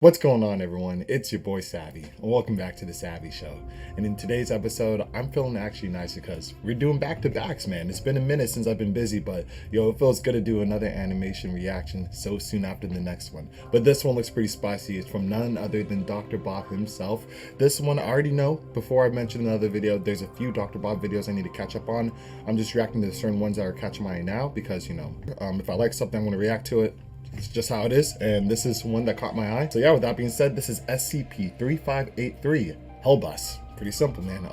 What's going on, everyone? It's your boy Savvy, and welcome back to the Savvy Show. And in today's episode, I'm feeling actually nice because we're doing back-to-backs, man. It's been a minute since I've been busy, but yo, it feels good to do another animation reaction so soon after the next one. But this one looks pretty spicy. It's from none other than Dr. Bob himself. This one I already know. Before I mention another video, there's a few Dr. Bob videos I need to catch up on. I'm just reacting to certain ones that are catching my eye now because, you know, if I like something, I'm going to react to it. It's just how it is, and this is one that caught my eye. So yeah, with that being said, this is SCP-3583 Hellbus. Pretty simple, man.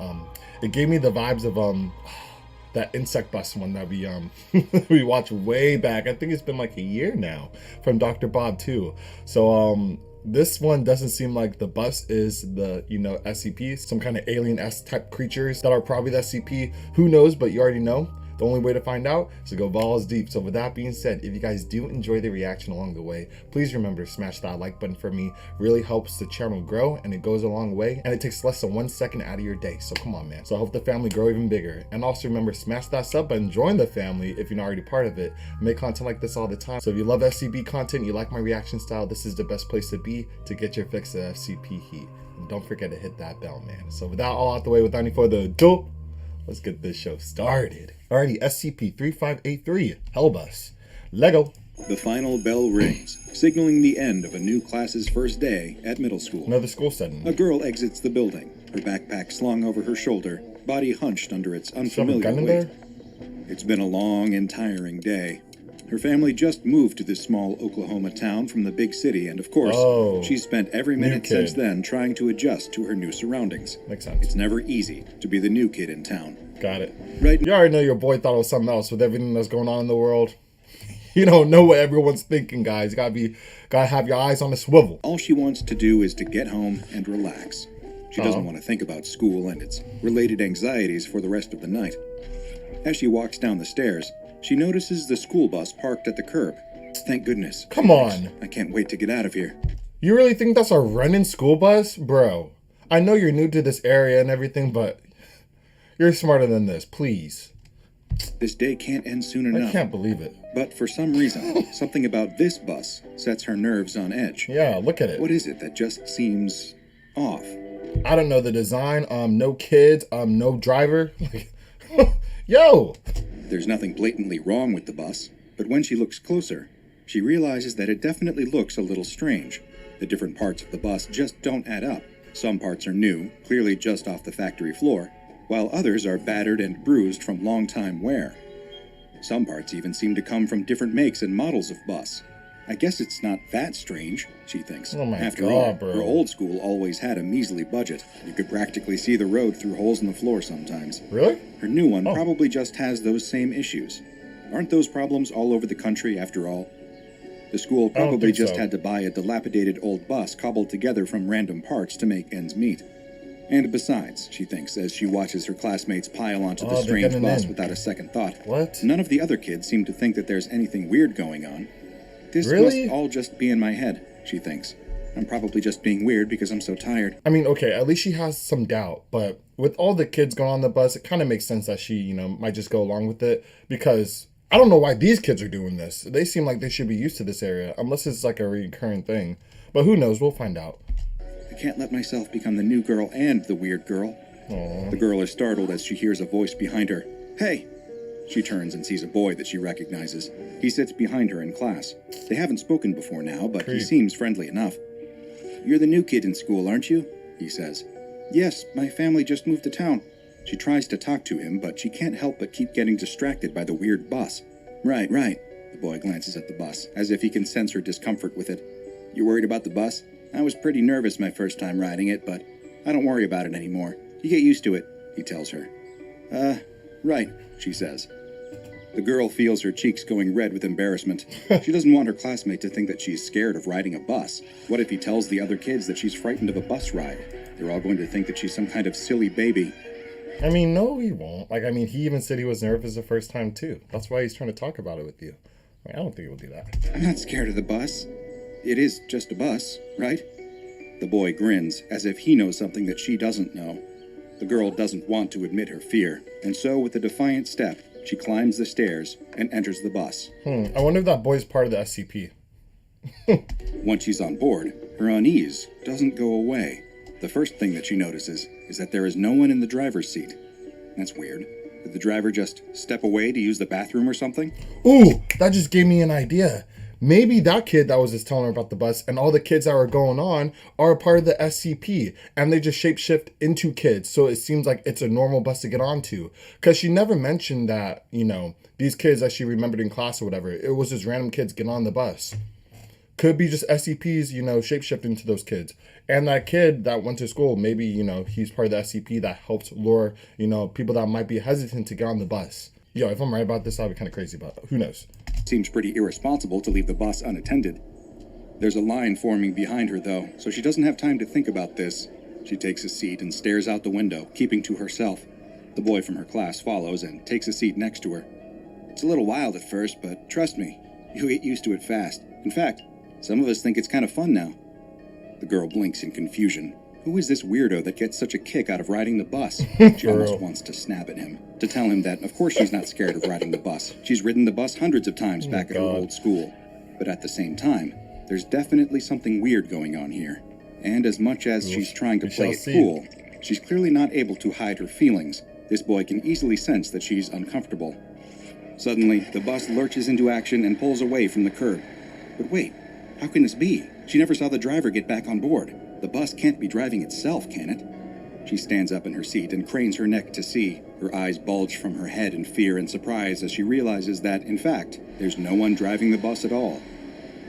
It gave me the vibes of that insect bus one that we we watched way back. I think it's been like a year now from Dr. Bob too. So this one doesn't seem like the bus is the, you know, SCP, some kind of alien-esque type creatures that are probably the SCP. Who knows, but you already know. The only way to find out is to go balls deep. So with that being said, if you guys do enjoy the reaction along the way, please remember to smash that like button for me. Really helps the channel grow, and it goes a long way, and it takes less than 1 second out of your day. So come on, man. So I hope the family grow even bigger. And also remember, smash that sub button, join the family if you're not already part of it. I make content like this all the time. So if you love SCP content, you like my reaction style, this is the best place to be to get your fix of SCP heat. And don't forget to hit that bell, man. So with that all out the way, without any further ado, let's get this show started. Alrighty, SCP-3583 Hellbus. Lego. The final bell rings, signaling the end of a new class's first day at middle school. Another school setting. A girl exits the building, her backpack slung over her shoulder, body hunched under its unfamiliar weight. It's been a long and tiring day. Her family just moved to this small Oklahoma town from the big city, and of course, she's spent every minute since then trying to adjust to her new surroundings. Makes sense. It's never easy to be the new kid in town. Got it. Right. You already know your boy thought it was something else with everything that's going on in the world. You don't know what everyone's thinking, guys. You gotta have your eyes on the swivel. All she wants to do is to get home and relax. She doesn't want to think about school and its related anxieties for the rest of the night. As she walks down the stairs, she notices the school bus parked at the curb. Thank goodness. Come on. I can't wait to get out of here. You really think that's a running school bus? Bro, I know you're new to this area and everything, but you're smarter than this, please. This day can't end soon enough. I can't believe it. But for some reason, something about this bus sets her nerves on edge. Yeah, look at it. What is it that just seems off? I don't know the design. No kids. No driver. Yo! There's nothing blatantly wrong with the bus, but when she looks closer, she realizes that it definitely looks a little strange. The different parts of the bus just don't add up. Some parts are new, clearly just off the factory floor, while others are battered and bruised from long-time wear. Some parts even seem to come from different makes and models of bus. I guess it's not that strange, she thinks. Oh my After God, all, bro. her old school always had a measly budget. You could practically see the road through holes in the floor sometimes. Really? Her new one probably just has those same issues. Aren't those problems all over the country after all? The school probably just had to buy a dilapidated old bus cobbled together from random parts to make ends meet. And besides, she thinks as she watches her classmates pile onto the strange bus without a second thought, none of the other kids seem to think that there's anything weird going on. This must all just be in my head, she thinks. I'm probably just being weird because I'm so tired. I mean, okay, at least she has some doubt, but with all the kids going on the bus, it kind of makes sense that she, you know, might just go along with it, because I don't know why these kids are doing this. They seem like they should be used to this area, unless it's like a recurring thing. But who knows? We'll find out. I can't let myself become the new girl and the weird girl. Aww. The girl is startled as she hears a voice behind her. Hey! She turns and sees a boy that she recognizes. He sits behind her in class. They haven't spoken before now, but he seems friendly enough. You're the new kid in school, aren't you? He says. Yes, my family just moved to town. She tries to talk to him, but she can't help but keep getting distracted by the weird bus. Right. The boy glances at the bus, as if he can sense her discomfort with it. You worried about the bus? I was pretty nervous my first time riding it, but I don't worry about it anymore. You get used to it, he tells her. Right, she says. The girl feels her cheeks going red with embarrassment. She doesn't want her classmate to think that she's scared of riding a bus. What if he tells the other kids that she's frightened of a bus ride? They're all going to think that she's some kind of silly baby. I mean, no, he won't. Like, I mean, he even said he was nervous the first time, too. That's why he's trying to talk about it with you. I don't think he'll do that. I'm not scared of the bus. It is just a bus, right? The boy grins, as if he knows something that she doesn't know. The girl doesn't want to admit her fear, and so with a defiant step, she climbs the stairs and enters the bus. I wonder if that boy's part of the SCP. Once she's on board, Her unease doesn't go away. The first thing that she notices is that there is no one in the driver's seat. That's weird. Did the driver just step away to use the bathroom or something? Ooh, that just gave me an idea. Maybe that kid that was just telling her about the bus and all the kids that were going on are a part of the SCP and they just shapeshift into kids. So it seems like it's a normal bus to get onto. Because she never mentioned that, these kids that she remembered in class or whatever, it was just random kids getting on the bus. Could be just SCPs, shapeshift into those kids. And that kid that went to school, maybe, he's part of the SCP that helps lure, people that might be hesitant to get on the bus. Yo, if I'm right about this, I'll be kind of crazy about it. Who knows? Seems pretty irresponsible to leave the bus unattended. There's a line forming behind her, though, so she doesn't have time to think about this. She takes a seat and stares out the window, keeping to herself. The boy from her class follows and takes a seat next to her. It's a little wild at first, but trust me, you get used to it fast. In fact, some of us think it's kind of fun now. The girl blinks in confusion. Who is this weirdo that gets such a kick out of riding the bus? She almost wants to snap at him, to tell him that of course she's not scared of riding the bus. She's ridden the bus hundreds of times back at her old school. But at the same time, there's definitely something weird going on here. And as much as she's trying to play it cool, she's clearly not able to hide her feelings. This boy can easily sense that she's uncomfortable. Suddenly, the bus lurches into action and pulls away from the curb. But wait, how can this be? She never saw the driver get back on board. The bus can't be driving itself, can it? She stands up in her seat and cranes her neck to see. Her eyes bulge from her head in fear and surprise as she realizes that, in fact, there's no one driving the bus at all.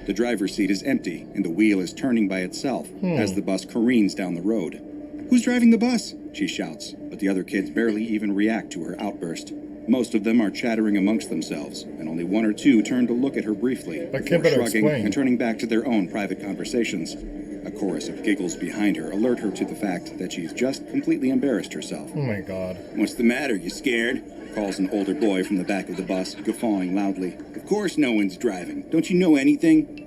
The driver's seat is empty, and the wheel is turning by itself as the bus careens down the road. "Who's driving the bus?" she shouts, but the other kids barely even react to her outburst. Most of them are chattering amongst themselves, and only one or two turn to look at her briefly, before shrugging and turning back to their own private conversations. A chorus of giggles behind her alert her to the fact that she's just completely embarrassed herself. Oh my god. "What's the matter, you scared?" calls an older boy from the back of the bus, guffawing loudly. "Of course no one's driving. Don't you know anything?"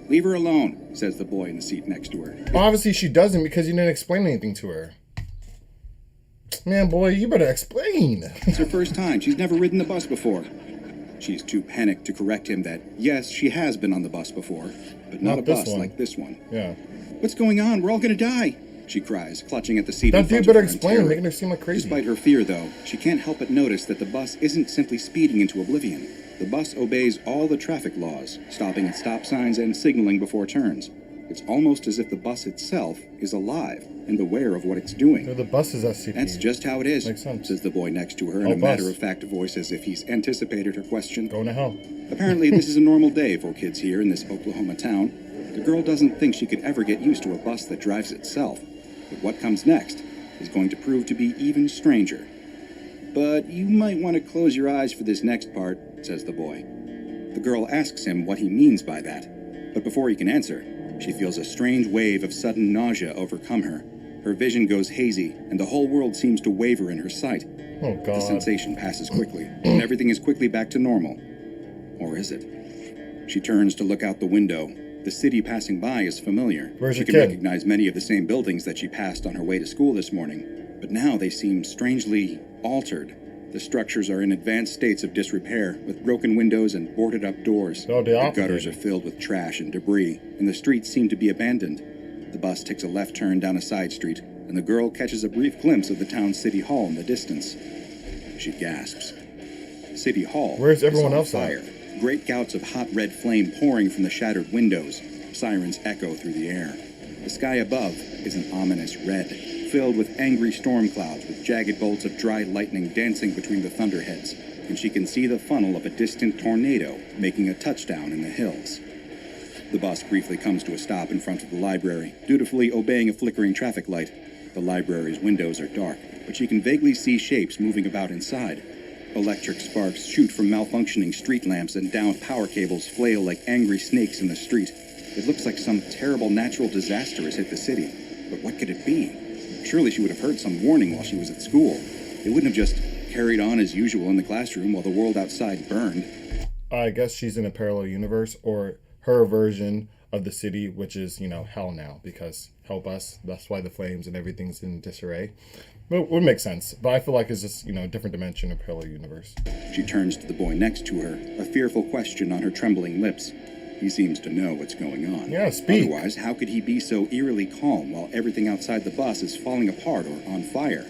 "Leave her alone," says the boy in the seat next to her. Obviously she doesn't because you didn't explain anything to her. Man, boy, you better explain. It's her first time. She's never ridden the bus before. She's too panicked to correct him that, yes, she has been on the bus before, but not a bus like this one. Yeah. "What's going on? We're all gonna die!" she cries, clutching at the seat. That dude better explain, making her seem like crazy. Despite her fear, though, she can't help but notice that the bus isn't simply speeding into oblivion. The bus obeys all the traffic laws, stopping at stop signs and signaling before turns. It's almost as if the bus itself is alive and aware of what it's doing. So the bus is SCP. "That's just how it is," says the boy next to her in a matter-of-fact voice as if he's anticipated her question. Going to hell. Apparently, this is a normal day for kids here in this Oklahoma town. The girl doesn't think she could ever get used to a bus that drives itself. But what comes next is going to prove to be even stranger. "But you might want to close your eyes for this next part," says the boy. The girl asks him what he means by that. But before he can answer, she feels a strange wave of sudden nausea overcome her. Her vision goes hazy, and the whole world seems to waver in her sight. Oh, God. The sensation passes quickly, and everything is quickly back to normal. Or is it? She turns to look out the window. The city passing by is familiar. She can recognize many of the same buildings that she passed on her way to school this morning. But now they seem strangely altered. The structures are in advanced states of disrepair, with broken windows and boarded-up doors. The gutters are filled with trash and debris, and the streets seem to be abandoned. The bus takes a left turn down a side street, and the girl catches a brief glimpse of the town's city hall in the distance. She gasps. City Hall. Where's everyone else at? Great gouts of hot red flame pouring from the shattered windows. Sirens echo through the air. The sky above is an ominous red, filled with angry storm clouds with jagged bolts of dry lightning dancing between the thunderheads, and she can see the funnel of a distant tornado making a touchdown in the hills. The bus briefly comes to a stop in front of the library, dutifully obeying a flickering traffic light. The library's windows are dark, but she can vaguely see shapes moving about inside. Electric sparks shoot from malfunctioning street lamps, and downed power cables flail like angry snakes in the street. It looks like some terrible natural disaster has hit the city. But what could it be? Surely she would have heard some warning while she was at school. They wouldn't have just carried on as usual in the classroom while the world outside burned. I guess she's in a parallel universe, or her version of the city, which is, hell now, because Hellbus, that's why the flames and everything's in disarray. It would make sense, but I feel like it's just, a different dimension of parallel universe. She turns to the boy next to her, a fearful question on her trembling lips. He seems to know what's going on. Yeah, speak. Otherwise, how could he be so eerily calm while everything outside the bus is falling apart or on fire?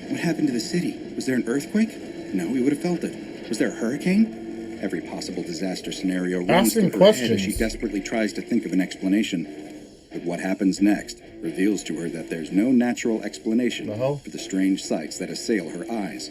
What happened to the city? Was there an earthquake? No, he would have felt it. Was there a hurricane? Every possible disaster scenario runs through her head as she desperately tries to think of an explanation. But what happens next reveals to her that there's no natural explanation for the strange sights that assail her eyes.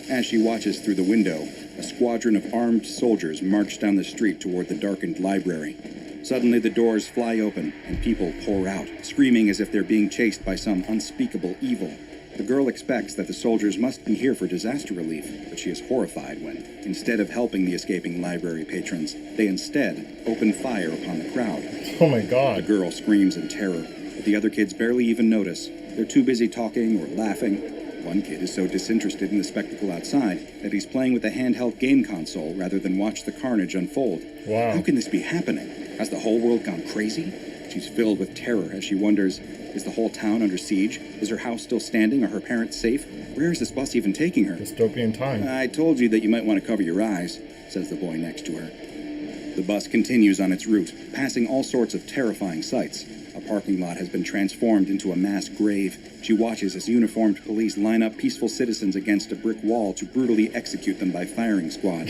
As she watches through the window, a squadron of armed soldiers march down the street toward the darkened library. Suddenly the doors fly open and people pour out, screaming as if they're being chased by some unspeakable evil. The girl expects that the soldiers must be here for disaster relief, but she is horrified when, instead of helping the escaping library patrons, they instead open fire upon the crowd. Oh my God. The girl screams in terror, but the other kids barely even notice. They're too busy talking or laughing. One kid is so disinterested in the spectacle outside that he's playing with a handheld game console rather than watch the carnage unfold. Wow. How can this be happening? Has the whole world gone crazy? She's filled with terror as she wonders, is the whole town under siege? Is her house still standing? Are her parents safe? Where is this bus even taking her? Dystopian time. I told you that you might want to cover your eyes, says the boy next to her. The bus continues on its route, passing all sorts of terrifying sights. A parking lot has been transformed into a mass grave. She watches as uniformed police line up peaceful citizens against a brick wall to brutally execute them by firing squad.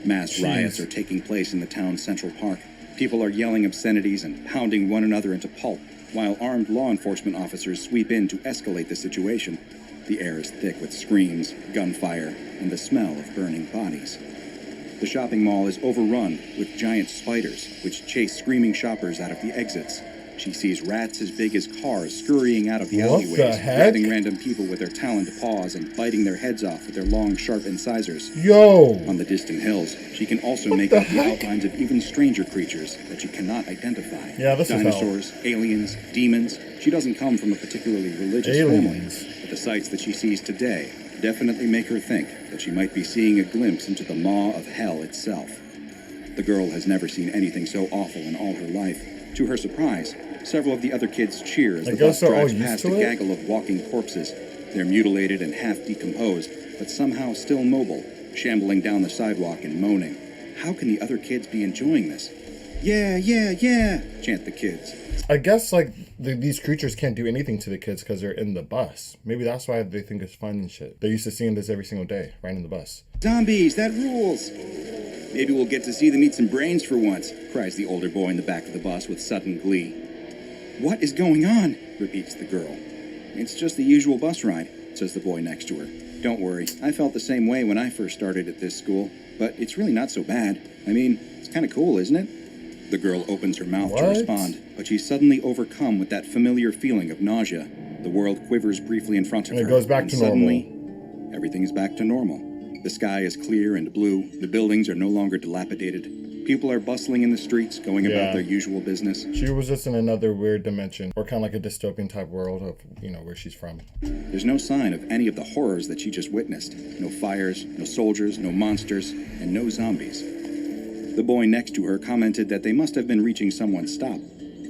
Mass riots are taking place in the town's central park. People are yelling obscenities and pounding one another into pulp, while armed law enforcement officers sweep in to escalate the situation. The air is thick with screams, gunfire, and the smell of burning bodies. The shopping mall is overrun with giant spiders, which chase screaming shoppers out of the exits. She sees rats as big as cars scurrying out of the alleyways, grabbing random people with their taloned paws and biting their heads off with their long, sharp incisors. Yo! On the distant hills, she can also make out the outlines of even stranger creatures that she cannot identify. Yeah, this Dinosaurs, is aliens, demons. She doesn't come from a particularly religious family, but the sights that she sees today definitely make her think that she might be seeing a glimpse into the maw of hell itself. The girl has never seen anything so awful in all her life. To her surprise, several of the other kids cheer as the bus drives past a gaggle of walking corpses. They're mutilated and half decomposed, but somehow still mobile, shambling down the sidewalk and moaning. How can the other kids be enjoying this? Yeah, yeah, yeah, chant the kids. I guess, like, these creatures can't do anything to the kids because they're in the bus. Maybe that's why they think it's fun and shit. They're used to seeing this every single day, right in the bus. Zombies, that rules! Maybe we'll get to see them eat some brains for once, cries the older boy in the back of the bus with sudden glee. What is going on? Repeats the girl. It's just the usual bus ride, says the boy next to her. Don't worry, I felt the same way when I first started at this school, but it's really not so bad. I mean, it's kind of cool, isn't it? The girl opens her mouth to respond, but she's suddenly overcome with that familiar feeling of nausea. The world quivers briefly in front of her. And it goes back to suddenly, everything is back to normal. The sky is clear and blue. The buildings are no longer dilapidated. People are bustling in the streets, going about their usual business. She was just in another weird dimension, or kind of like a dystopian type world of, where she's from. There's no sign of any of the horrors that she just witnessed. No fires, no soldiers, no monsters, and no zombies. The boy next to her commented that they must have been reaching someone's stop.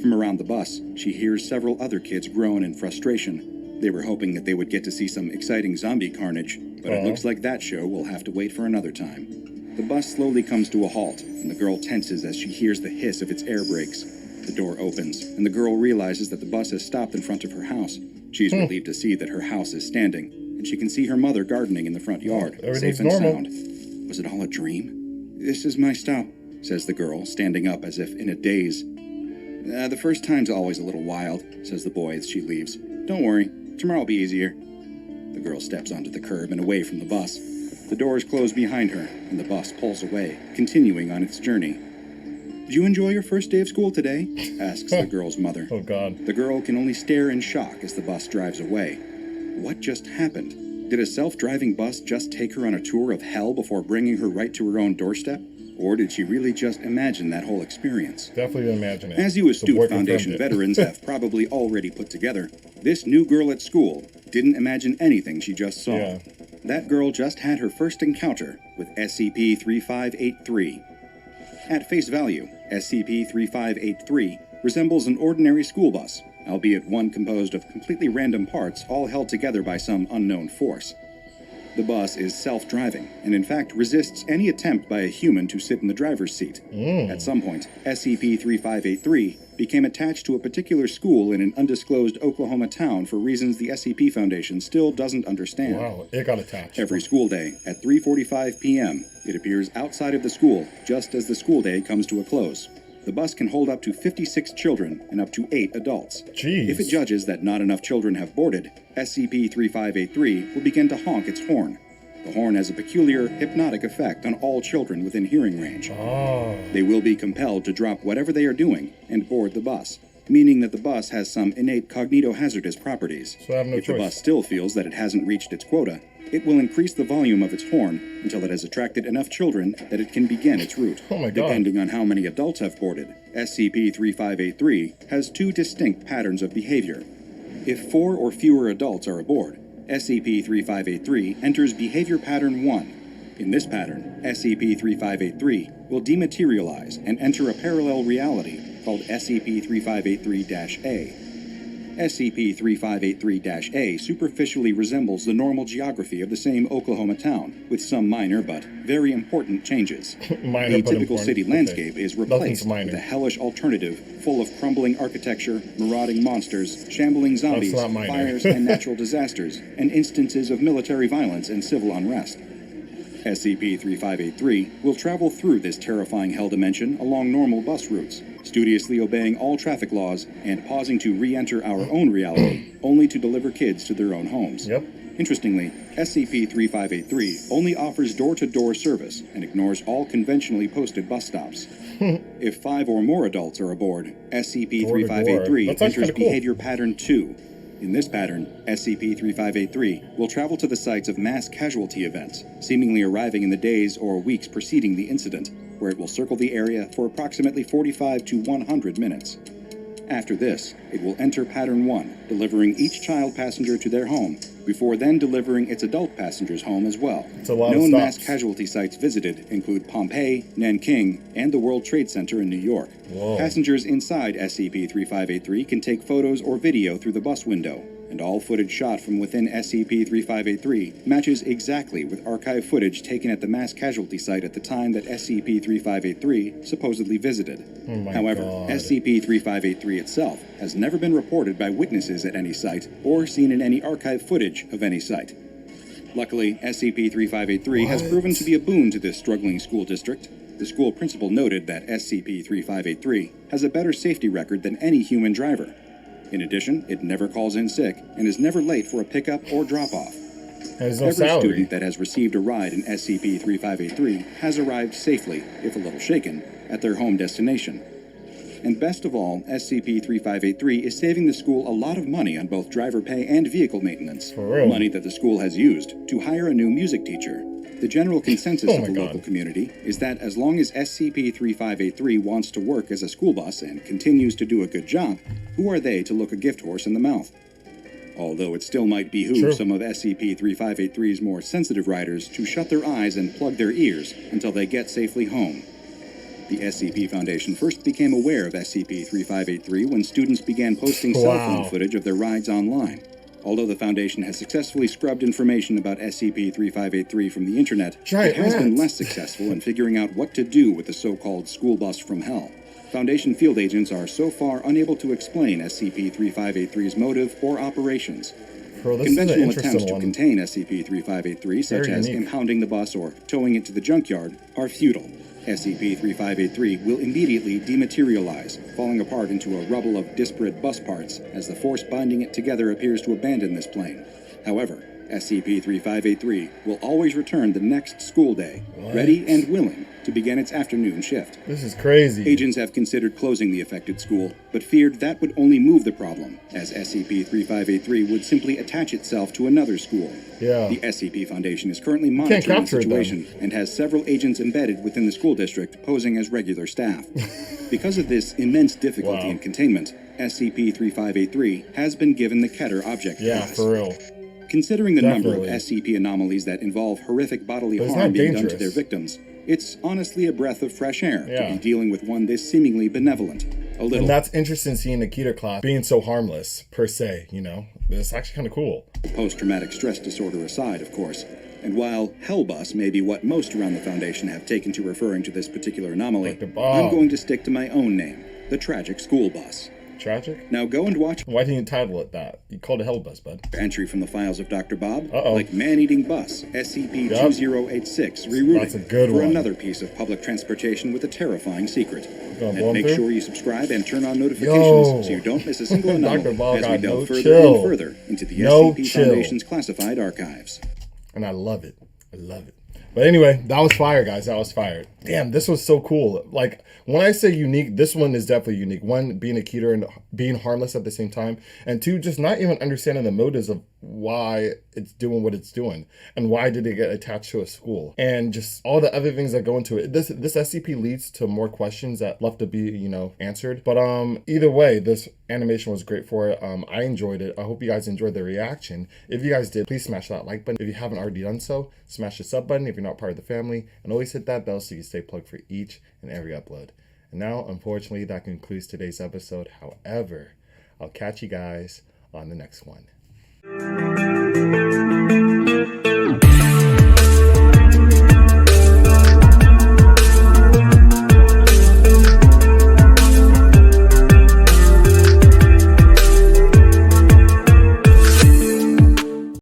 From around the bus, she hears several other kids groan in frustration. They were hoping that they would get to see some exciting zombie carnage, but it looks like that show will have to wait for another time. The bus slowly comes to a halt, and the girl tenses as she hears the hiss of its air brakes. The door opens, and the girl realizes that the bus has stopped in front of her house. She's relieved to see that her house is standing, and she can see her mother gardening in the front yard, safe and sound. Was it all a dream? This is my stop, says the girl, standing up as if in a daze. The first time's always a little wild, says the boy as she leaves. Don't worry, tomorrow will be easier. The girl steps onto the curb and away from the bus. The doors close behind her, and the bus pulls away, continuing on its journey. Did you enjoy your first day of school today? Asks the girl's mother. Oh, God. The girl can only stare in shock as the bus drives away. What just happened? Did a self-driving bus just take her on a tour of hell before bringing her right to her own doorstep? Or did she really just imagine that whole experience? Definitely imagine it. As you astute Foundation veterans have probably already put together, this new girl at school didn't imagine anything she just saw. Yeah. That girl just had her first encounter with SCP-3583. At face value, SCP-3583 resembles an ordinary school bus, albeit one composed of completely random parts all held together by some unknown force. The bus is self-driving and in fact resists any attempt by a human to sit in the driver's seat. At some point, SCP-3583 became attached to a particular school in an undisclosed Oklahoma town for reasons the SCP Foundation still doesn't understand. Wow, it got attached. Every school day at 3:45 p.m., it appears outside of the school just as the school day comes to a close. The bus can hold up to 56 children and up to 8 adults. Jeez. If it judges that not enough children have boarded, SCP-3583 will begin to honk its horn. The horn has a peculiar hypnotic effect on all children within hearing range. Oh. They will be compelled to drop whatever they are doing and board the bus, meaning that the bus has some innate cognitohazardous properties. So I have no if choice. the bus still feels that it hasn't reached its quota, it will increase the volume of its horn until it has attracted enough children that it can begin its route. Oh my God. Depending on how many adults have boarded, SCP-3583 has 2 distinct patterns of behavior. If 4 or fewer adults are aboard, SCP-3583 enters behavior pattern 1. In this pattern, SCP-3583 will dematerialize and enter a parallel reality called SCP-3583-A. SCP-3583-A superficially resembles the normal geography of the same Oklahoma town, with some minor but very important changes. Minor The but typical important. city Okay. landscape is Nothing's replaced minor. with a hellish alternative full of crumbling architecture, marauding monsters, shambling zombies, not minor. fires and natural disasters, and instances of military violence and civil unrest. SCP-3583 will travel through this terrifying hell dimension along normal bus routes, studiously obeying all traffic laws and pausing to re-enter our own reality, only to deliver kids to their own homes. Yep. Interestingly, SCP-3583 only offers door-to-door service and ignores all conventionally posted bus stops. If 5 or more adults are aboard, SCP-3583 That sounds enters kinda cool. behavior pattern 2. In this pattern, SCP-3583 will travel to the sites of mass casualty events, seemingly arriving in the days or weeks preceding the incident, where it will circle the area for approximately 45 to 100 minutes. After this, it will enter pattern 1, delivering each child passenger to their home, before then delivering its adult passengers home as well. It's a lot of Known mass stops. casualty sites visited include Pompeii, Nanking, and the World Trade Center in New York. Whoa. Passengers inside SCP-3583 can take photos or video through the bus window, and all footage shot from within SCP-3583 matches exactly with archive footage taken at the mass casualty site at the time that SCP-3583 supposedly visited. Oh my However, God. SCP-3583 itself has never been reported by witnesses at any site or seen in any archive footage of any site. Luckily, SCP-3583 has What? proven to be a boon to this struggling school district. The school principal noted that SCP-3583 has a better safety record than any human driver. In addition, it never calls in sick and is never late for a pickup or drop-off. There's no Every salary. student that has received a ride in SCP-3583 has arrived safely, if a little shaken, at their home destination. And best of all, SCP-3583 is saving the school a lot of money on both driver pay and vehicle maintenance. For real? Money that the school has used to hire a new music teacher. The general consensus Oh of my the God. local community is that as long as SCP-3583 wants to work as a school bus and continues to do a good job, who are they to look a gift horse in the mouth? Although it still might behoove True. some of SCP-3583's more sensitive riders to shut their eyes and plug their ears until they get safely home. The SCP Foundation first became aware of SCP-3583 when students began posting cell phone Wow. footage of their rides online. Although the Foundation has successfully scrubbed information about SCP-3583 from the internet, Giant it has been rats. less successful in figuring out what to do with the so-called school bus from hell. Foundation field agents are so far unable to explain SCP-3583's motive or operations. Bro, this is an Conventional attempts interesting to one. contain SCP-3583, such Very as unique. impounding the bus or towing it to the junkyard, are futile. SCP-3583 will immediately dematerialize, falling apart into a rubble of disparate bus parts as the force binding it together appears to abandon this plane. However, SCP-3583 will always return the next school day, What? ready and willing to begin its afternoon shift. This is crazy. Agents have considered closing the affected school, but feared that would only move the problem, as SCP-3583 would simply attach itself to another school. Yeah. The SCP Foundation is currently monitoring the capture it, situation and has several agents embedded within the school district posing as regular staff. Because of this immense difficulty Wow. in containment, SCP-3583 has been given the Keter object Yeah, class. for real. Considering the number of Definitely. SCP anomalies that involve horrific bodily But it's harm not being done to dangerous. their victims, it's honestly a breath of fresh air Yeah. to be dealing with one this seemingly benevolent. A little And that's interesting seeing the Keter class being so harmless, per se, you know? It's actually kind of cool. post-traumatic stress disorder aside, of course. And while Hellbus may be what most around the Foundation have taken to referring to this particular anomaly, Dr. Bob. I'm going to stick to my own name, the Tragic School Bus. Tragic? Now go and watch. Why didn't you title it that? You called it Hellbus, bud. Entry from the files of Dr. Bob, Uh-oh. like Man-Eating Bus, SCP-2086, rerouting That's a good for one. another piece of public transportation with a terrifying secret. Gonna And blow 'em make through? sure you subscribe and turn on notifications Yo. so you don't miss a single Dr. anomaly Bob as we got delve no further chill. and further into the No SCP chill. Foundation's classified archives. And I love it. I love it. But anyway, that was fire, guys. That was fire. Damn, this was so cool. Like, when I say unique, this one is definitely unique. One, being a keter and being harmless at the same time. And two, just not even understanding the motives of why it's doing what it's doing. And why did it get attached to a school. And just all the other things that go into it. This SCP leads to more questions that left to be, answered. But either way, this animation was great for it. I enjoyed it. I hope you guys enjoyed the reaction. If you guys did, please smash that like button. If you haven't already done so, smash the sub button if you're not part of the family. And always hit that bell so you can stay plugged for each and every upload. And now, unfortunately, that concludes today's episode. However, I'll catch you guys on the next one.